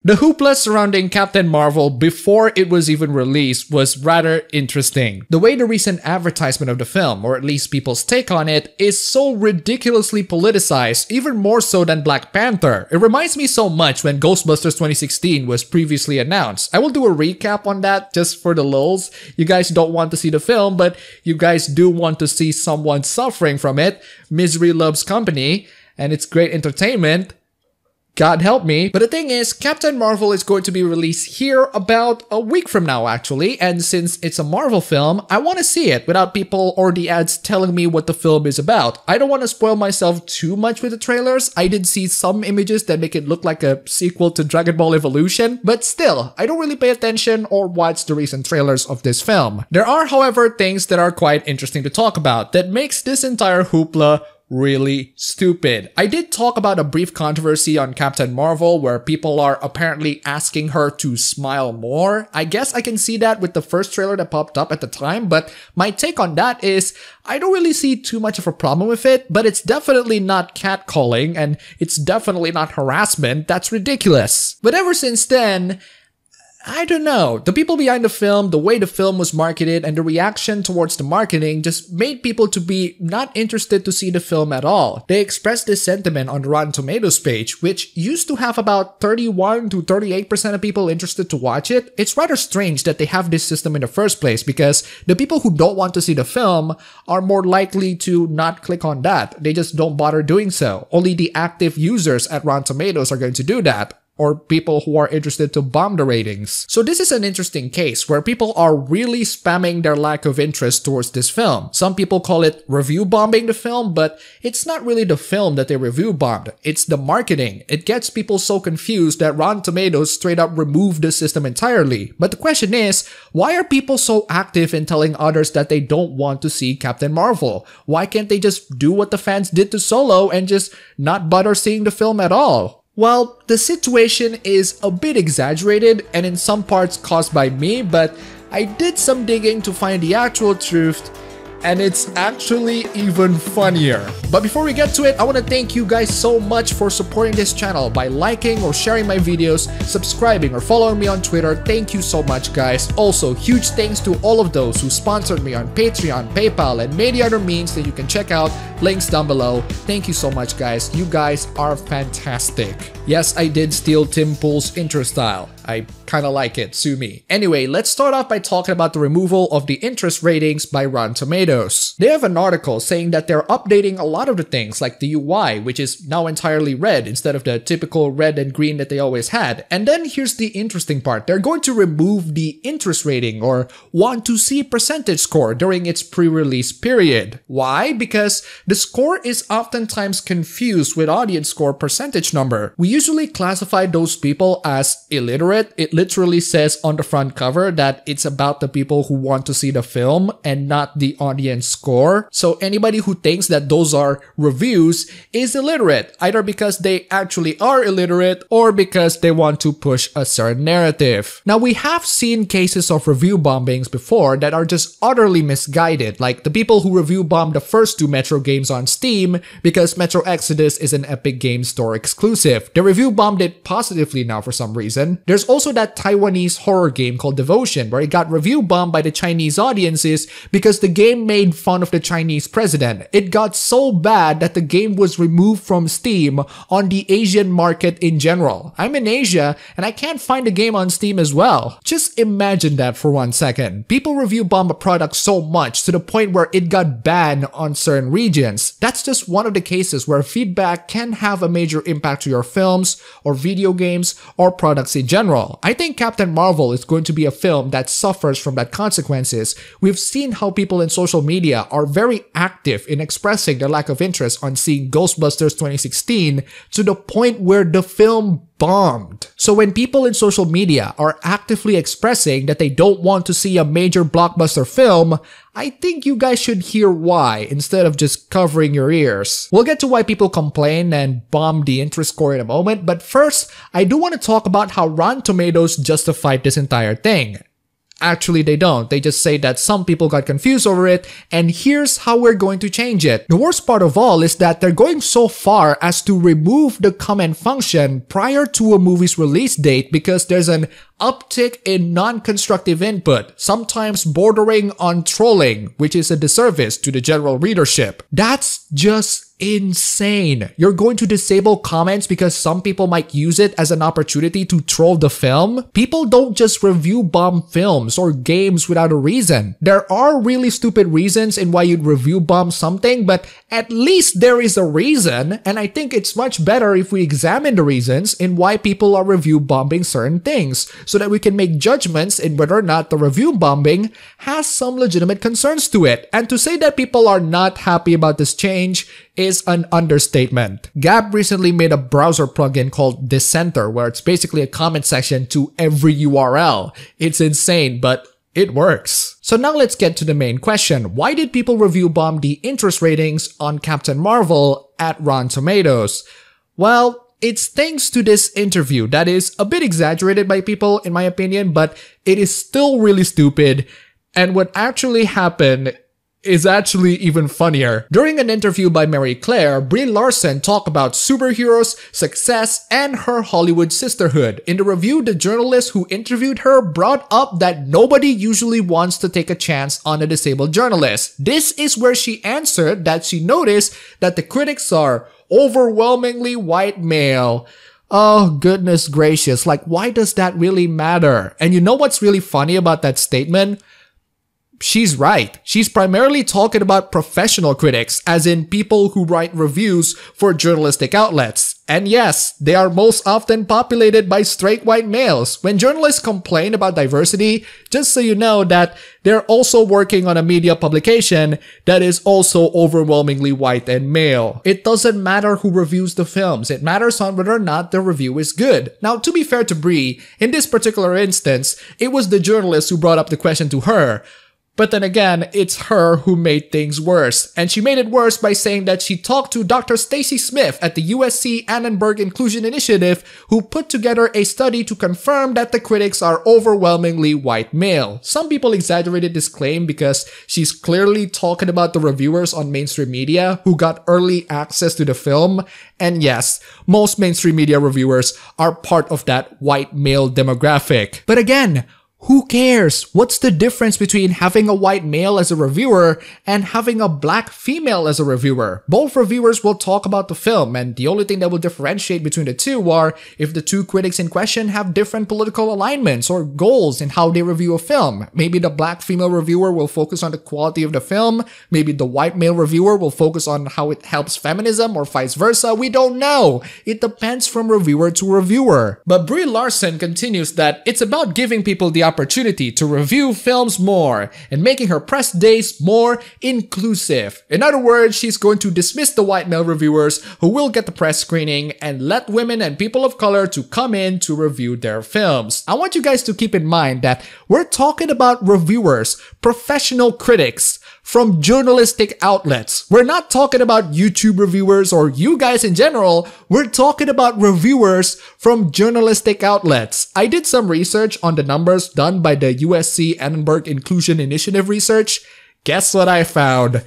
The hoopla surrounding Captain Marvel before it was even released was rather interesting. The way the recent advertisement of the film, or at least people's take on it, is so ridiculously politicized, even more so than Black Panther. It reminds me so much when Ghostbusters 2016 was previously announced. I will do a recap on that just for the lulz. You guys don't want to see the film, but you guys do want to see someone suffering from it. Misery loves company, and it's great entertainment. God help me. But the thing is, Captain Marvel is going to be released here about a week from now actually, and since it's a Marvel film, I want to see it without people or the ads telling me what the film is about. I don't want to spoil myself too much with the trailers. I did see some images that make it look like a sequel to Dragon Ball Evolution, but still, I don't really pay attention or watch the recent trailers of this film. There are, however, things that are quite interesting to talk about that makes this entire hoopla really stupid. I did talk about a brief controversy on Captain Marvel where people are apparently asking her to smile more. I guess I can see that with the first trailer that popped up at the time, but my take on that is I don't really see too much of a problem with it, but it's definitely not catcalling and it's definitely not harassment. That's ridiculous. But ever since then, I don't know. The people behind the film, the way the film was marketed, and the reaction towards the marketing just made people to be not interested to see the film at all. They expressed this sentiment on the Rotten Tomatoes page, which used to have about 31 to 38% of people interested to watch it. It's rather strange that they have this system in the first place because the people who don't want to see the film are more likely to not click on that. They just don't bother doing so. Only the active users at Rotten Tomatoes are going to do that, or people who are interested to bomb the ratings. So this is an interesting case where people are really spamming their lack of interest towards this film. Some people call it review bombing the film, but it's not really the film that they review bombed. It's the marketing. It gets people so confused that Rotten Tomatoes straight up removed the system entirely. But the question is, why are people so active in telling others that they don't want to see Captain Marvel? Why can't they just do what the fans did to Solo and just not bother seeing the film at all? Well, the situation is a bit exaggerated and in some parts caused by me, but I did some digging to find the actual truth, and it's actually even funnier. But before we get to it, I want to thank you guys so much for supporting this channel by liking or sharing my videos, subscribing or following me on Twitter. Thank you so much, guys. Also, huge thanks to all of those who sponsored me on Patreon, PayPal, and many other means that you can check out. Links down below. Thank you so much, guys. You guys are fantastic. Yes, I did steal Tim Pool's intro style. I kinda like it, sue me. Anyway, let's start off by talking about the removal of the interest ratings by Rotten Tomatoes. They have an article saying that they're updating a lot of the things like the UI, which is now entirely red instead of the typical red and green that they always had. And then here's the interesting part. They're going to remove the interest rating or want to see percentage score during its pre-release period. Why? Because the score is oftentimes confused with audience score percentage number. We usually classify those people as illiterate. It literally says on the front cover that it's about the people who want to see the film and not the audience score. So anybody who thinks that those are reviews is illiterate, either because they actually are illiterate or because they want to push a certain narrative. Now, we have seen cases of review bombings before that are just utterly misguided, like the people who review bombed the first two Metro games on Steam because Metro Exodus is an Epic Games Store exclusive. They review bombed it positively now for some reason. There's also that Taiwanese horror game called Devotion where it got review bombed by the Chinese audiences because the game made fun of the Chinese president. It got so bad that the game was removed from Steam on the Asian market in general. I'm in Asia and I can't find the game on Steam as well. Just imagine that for 1 second. People review bomb a product so much to the point where it got banned on certain regions. That's just one of the cases where feedback can have a major impact to your films or video games or products in general. I think Captain Marvel is going to be a film that suffers from that consequences. We've seen how people in social media are very active in expressing their lack of interest on seeing Ghostbusters 2016 to the point where the film bombed. So when people in social media are actively expressing that they don't want to see a major blockbuster film, I think you guys should hear why instead of just covering your ears. We'll get to why people complain and bomb the interest score in a moment, but first, I do want to talk about how Rotten Tomatoes justified this entire thing. Actually, they don't. They just say that some people got confused over it, and here's how we're going to change it. The worst part of all is that they're going so far as to remove the comment function prior to a movie's release date because there's an uptick in non-constructive input, sometimes bordering on trolling, which is a disservice to the general readership. That's just insane. You're going to disable comments because some people might use it as an opportunity to troll the film? People don't just review bomb films or games without a reason. There are really stupid reasons in why you'd review bomb something, but at least there is a reason, and I think it's much better if we examine the reasons in why people are review bombing certain things, so that we can make judgments in whether or not the review bombing has some legitimate concerns to it. And to say that people are not happy about this change is an understatement. Gab recently made a browser plugin called Dissenter, where it's basically a comment section to every URL. It's insane, but it works. So now let's get to the main question. Why did people review bomb the interest ratings on Captain Marvel at Rotten Tomatoes? Well, it's thanks to this interview that is a bit exaggerated by people, in my opinion, but it is still really stupid. And what actually happened is actually even funnier. During an interview by Mary Claire, Brie Larson talked about superheroes, success, and her Hollywood sisterhood. In the review, the journalist who interviewed her brought up that nobody usually wants to take a chance on a disabled journalist. This is where she answered that she noticed that the critics are overwhelmingly white male. Oh, goodness gracious. Like, why does that really matter? And you know what's really funny about that statement? She's right. She's primarily talking about professional critics, as in people who write reviews for journalistic outlets. And yes, they are most often populated by straight white males. When journalists complain about diversity, just so you know that they're also working on a media publication that is also overwhelmingly white and male. It doesn't matter who reviews the films. It matters on whether or not the review is good. Now, to be fair to Brie, in this particular instance, it was the journalist who brought up the question to her. But then again, it's her who made things worse. And she made it worse by saying that she talked to Dr. Stacy Smith at the USC Annenberg Inclusion Initiative, who put together a study to confirm that the critics are overwhelmingly white male. Some people exaggerated this claim because she's clearly talking about the reviewers on mainstream media who got early access to the film. And yes, most mainstream media reviewers are part of that white male demographic. But again, who cares? What's the difference between having a white male as a reviewer and having a black female as a reviewer? Both reviewers will talk about the film, and the only thing that will differentiate between the two are if the two critics in question have different political alignments or goals in how they review a film. Maybe the black female reviewer will focus on the quality of the film. Maybe the white male reviewer will focus on how it helps feminism, or vice versa. We don't know. It depends from reviewer to reviewer. But Brie Larson continues that it's about giving people the opportunity to review films more and making her press days more inclusive. In other words, she's going to dismiss the white male reviewers who will get the press screening and let women and people of color to come in to review their films. I want you guys to keep in mind that we're talking about reviewers, professional critics from journalistic outlets. We're not talking about YouTube reviewers or you guys in general. We're talking about reviewers from journalistic outlets. I did some research on the numbers done by the USC Annenberg Inclusion Initiative research. Guess what I found?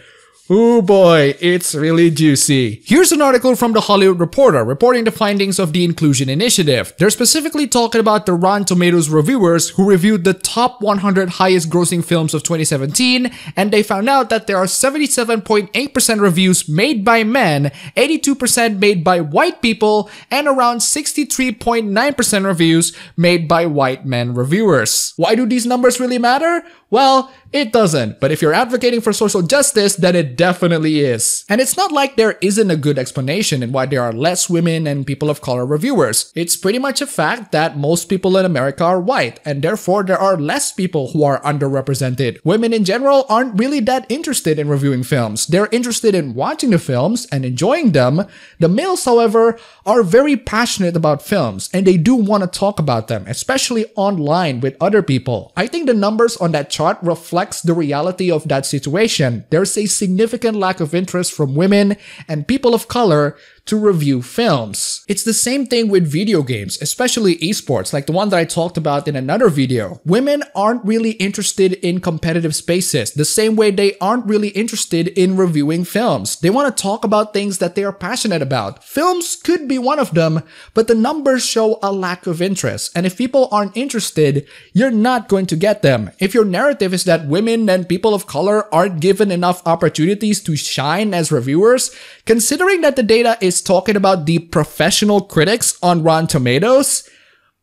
Oh boy, it's really juicy. Here's an article from The Hollywood Reporter reporting the findings of the Inclusion Initiative. They're specifically talking about the Rotten Tomatoes reviewers who reviewed the top 100 highest grossing films of 2017, and they found out that there are 77.8% reviews made by men, 82% made by white people, and around 63.9% reviews made by white men reviewers. Why do these numbers really matter? Well, it doesn't, but if you're advocating for social justice, then it definitely is. And it's not like there isn't a good explanation in why there are less women and people of color reviewers. It's pretty much a fact that most people in America are white, and therefore there are less people who are underrepresented. Women in general aren't really that interested in reviewing films. They're interested in watching the films and enjoying them. The males, however, are very passionate about films, and they do want to talk about them, especially online with other people. I think the numbers on that chart reflects the reality of that situation. There's a significant lack of interest from women and people of color to review films. It's the same thing with video games, especially esports, like the one that I talked about in another video. Women aren't really interested in competitive spaces, the same way they aren't really interested in reviewing films. They want to talk about things that they are passionate about. Films could be one of them, but the numbers show a lack of interest. And if people aren't interested, you're not going to get them. If your narrative is that women and people of color aren't given enough opportunities to shine as reviewers, considering that the data is talking about the professional critics on Rotten Tomatoes,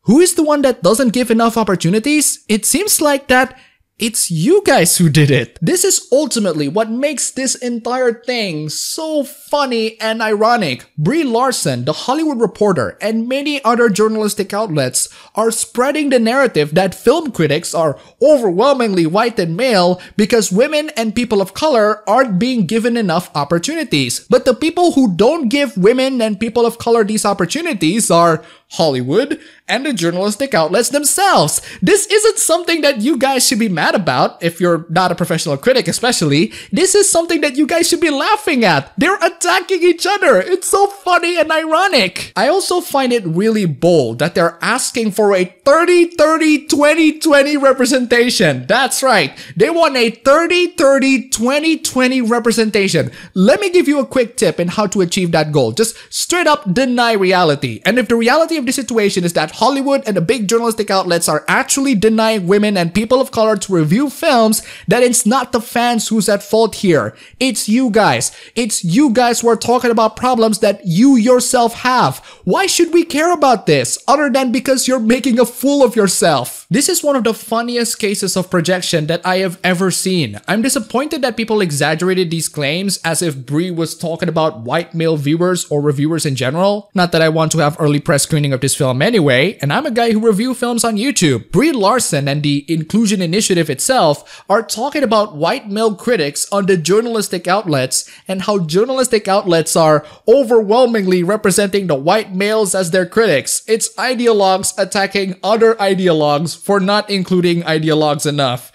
who is the one that doesn't give enough opportunities? It seems like that it's you guys who did it. This is ultimately what makes this entire thing so funny and ironic. Brie Larson, the Hollywood Reporter, and many other journalistic outlets are spreading the narrative that film critics are overwhelmingly white and male because women and people of color aren't being given enough opportunities. But the people who don't give women and people of color these opportunities are Hollywood and the journalistic outlets themselves. This isn't something that you guys should be mad about if you're not a professional critic especially. This is something that you guys should be laughing at. They're attacking each other. It's so funny and ironic. I also find it really bold that they're asking for a 30-30-20-20 representation. That's right. They want a 30-30-20-20 representation. Let me give you a quick tip in how to achieve that goal. Just straight up deny reality. And if the reality of the situation is that Hollywood and the big journalistic outlets are actually denying women and people of color to review films, then it's not the fans who's at fault here. It's you guys. It's you guys who are talking about problems that you yourself have. Why should we care about this other than because you're making a fool of yourself? This is one of the funniest cases of projection that I have ever seen. I'm disappointed that people exaggerated these claims as if Brie was talking about white male viewers or reviewers in general. Not that I want to have early press screening of this film anyway, and I'm a guy who reviews films on YouTube. Brie Larson and the Inclusion Initiative itself are talking about white male critics on the journalistic outlets and how journalistic outlets are overwhelmingly representing the white males as their critics. It's ideologues attacking other ideologues for not including ideologues enough.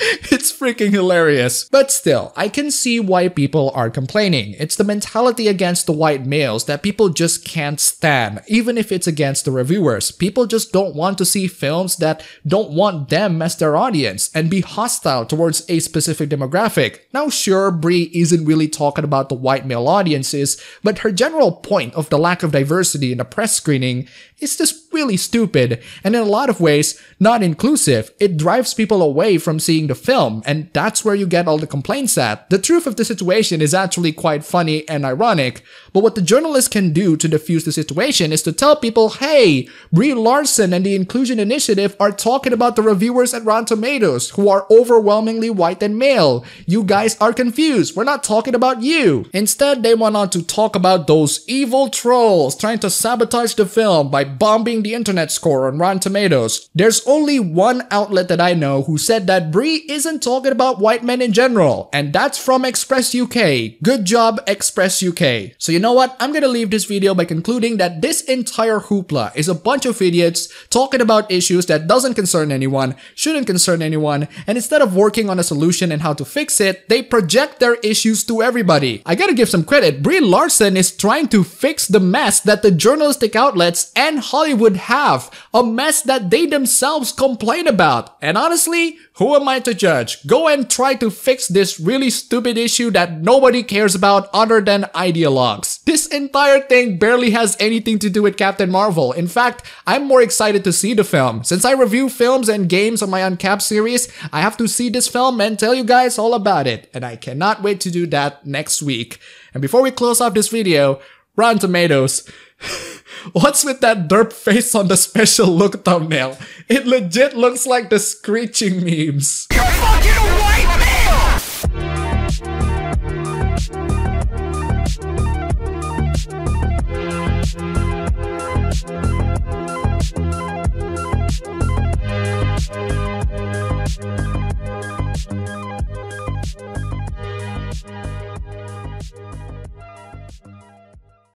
It's freaking hilarious. But still, I can see why people are complaining. It's the mentality against the white males that people just can't stand, even if it's against the reviewers. People just don't want to see films that don't want them as their audience and be hostile towards a specific demographic. Now sure, Brie isn't really talking about the white male audiences, but her general point of the lack of diversity in the press screening is just really stupid and in a lot of ways not inclusive. It drives people away from seeing the film, and that's where you get all the complaints at. The truth of the situation is actually quite funny and ironic, but what the journalists can do to diffuse the situation is to tell people, hey, Brie Larson and the Inclusion Initiative are talking about the reviewers at Rotten Tomatoes who are overwhelmingly white and male. You guys are confused. We're not talking about you. Instead, they went on to talk about those evil trolls trying to sabotage the film by bombing the internet score on Rotten Tomatoes. There's only one outlet that I know who said that Brie isn't talking about white men in general, and that's from Express UK. Good job, Express UK. So you know what? I'm gonna leave this video by concluding that this entire hoopla is a bunch of idiots talking about issues that doesn't concern anyone, shouldn't concern anyone, and instead of working on a solution and how to fix it, they project their issues to everybody. I gotta give some credit. Brie Larson is trying to fix the mess that the journalistic outlets and Hollywood have, a mess that they themselves complain about. And honestly, who am I to judge? Go and try to fix this really stupid issue that nobody cares about other than ideologues. This entire thing barely has anything to do with Captain Marvel. In fact, I'm more excited to see the film. Since I review films and games on my Uncapped series, I have to see this film and tell you guys all about it. And I cannot wait to do that next week. And before we close off this video, Rotten Tomatoes. What's with that derp face on the special look thumbnail? It legit looks like the screeching memes.